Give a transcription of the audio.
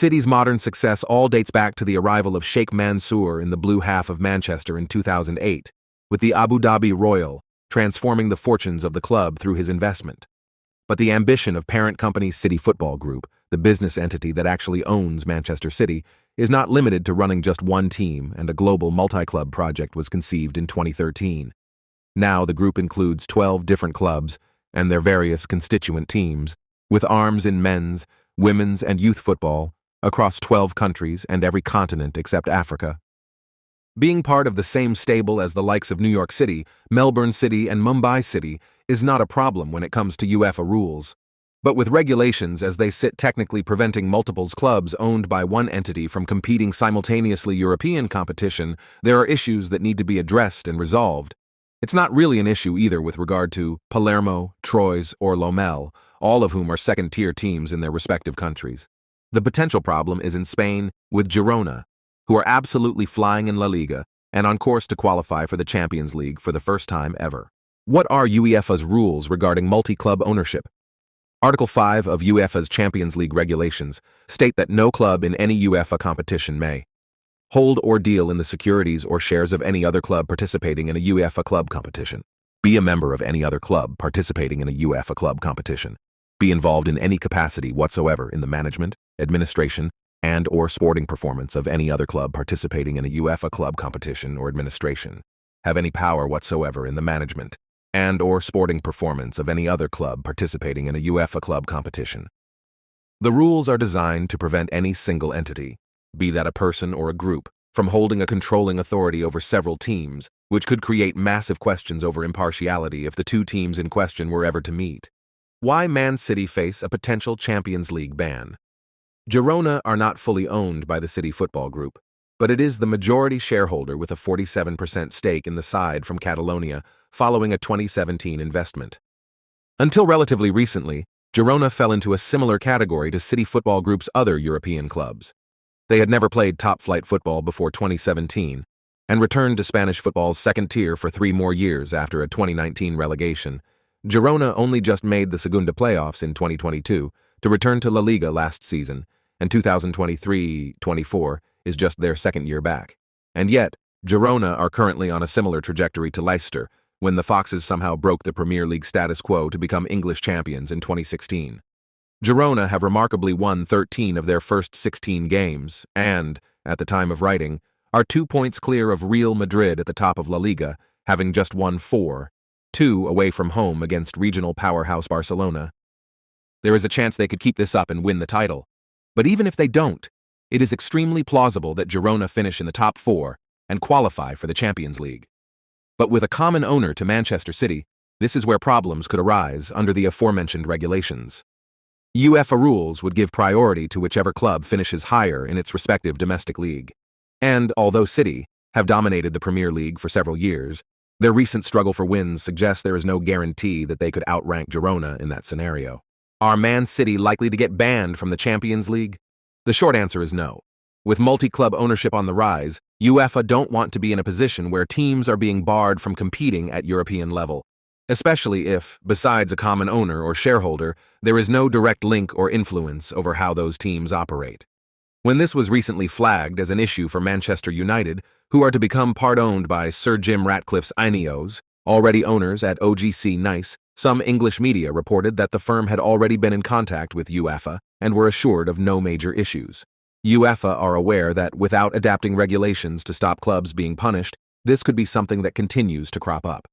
City's modern success all dates back to the arrival of Sheikh Mansour in the blue half of Manchester in 2008, with the Abu Dhabi Royal transforming the fortunes of the club through his investment. But the ambition of parent company City Football Group, the business entity that actually owns Manchester City, is not limited to running just one team, and a global multi-club project was conceived in 2013. Now the group includes 12 different clubs and their various constituent teams, with arms in men's, women's, and youth football across 12 countries and every continent except Africa. Being part of the same stable as the likes of New York City, Melbourne City, and Mumbai City is not a problem when it comes to UEFA rules. But with regulations as they sit technically preventing multiples clubs owned by one entity from competing simultaneously European competition, there are issues that need to be addressed and resolved. It's not really an issue either with regard to Palermo, Troyes, or Lommel, all of whom are second-tier teams in their respective countries. The potential problem is in Spain with Girona, who are absolutely flying in La Liga and on course to qualify for the Champions League for the first time ever. What are UEFA's rules regarding multi-club ownership? Article 5 of UEFA's Champions League regulations state that no club in any UEFA competition may hold or deal in the securities or shares of any other club participating in a UEFA club competition, be a member of any other club participating in a UEFA club competition, be involved in any capacity whatsoever in the management, administration, and/or sporting performance of any other club participating in a UEFA club competition or administration, have any power whatsoever in the management and/or sporting performance of any other club participating in a UEFA club competition. The rules are designed to prevent any single entity, be that a person or a group, from holding a controlling authority over several teams, which could create massive questions over impartiality if the two teams in question were ever to meet. Why Man City face a potential Champions League ban? Girona are not fully owned by the City Football Group, but it is the majority shareholder with a 47% stake in the side from Catalonia following a 2017 investment. Until relatively recently, Girona fell into a similar category to City Football Group's other European clubs. They had never played top-flight football before 2017 and returned to Spanish football's second tier for 3 more years after a 2019 relegation. Girona only just made the Segunda playoffs in 2022 to return to La Liga last season, and 2023-24 is just their second year back. And yet, Girona are currently on a similar trajectory to Leicester, when the Foxes somehow broke the Premier League status quo to become English champions in 2016. Girona have remarkably won 13 of their first 16 games and, at the time of writing, are 2 points clear of Real Madrid at the top of La Liga, having just won 4, 2 away from home against regional powerhouse Barcelona. There is a chance they could keep this up and win the title. But even if they don't, it is extremely plausible that Girona finish in the top 4 and qualify for the Champions League. But with a common owner to Manchester City, this is where problems could arise under the aforementioned regulations. UEFA rules would give priority to whichever club finishes higher in its respective domestic league. And, although City have dominated the Premier League for several years, their recent struggle for wins suggests there is no guarantee that they could outrank Girona in that scenario. Are Man City likely to get banned from the Champions League? The short answer is no. With multi-club ownership on the rise, UEFA don't want to be in a position where teams are being barred from competing at European level, especially if, besides a common owner or shareholder, there is no direct link or influence over how those teams operate. When this was recently flagged as an issue for Manchester United, who are to become part-owned by Sir Jim Ratcliffe's Ineos, already owners at OGC Nice, some English media reported that the firm had already been in contact with UEFA and were assured of no major issues. UEFA are aware that without adapting regulations to stop clubs being punished, this could be something that continues to crop up.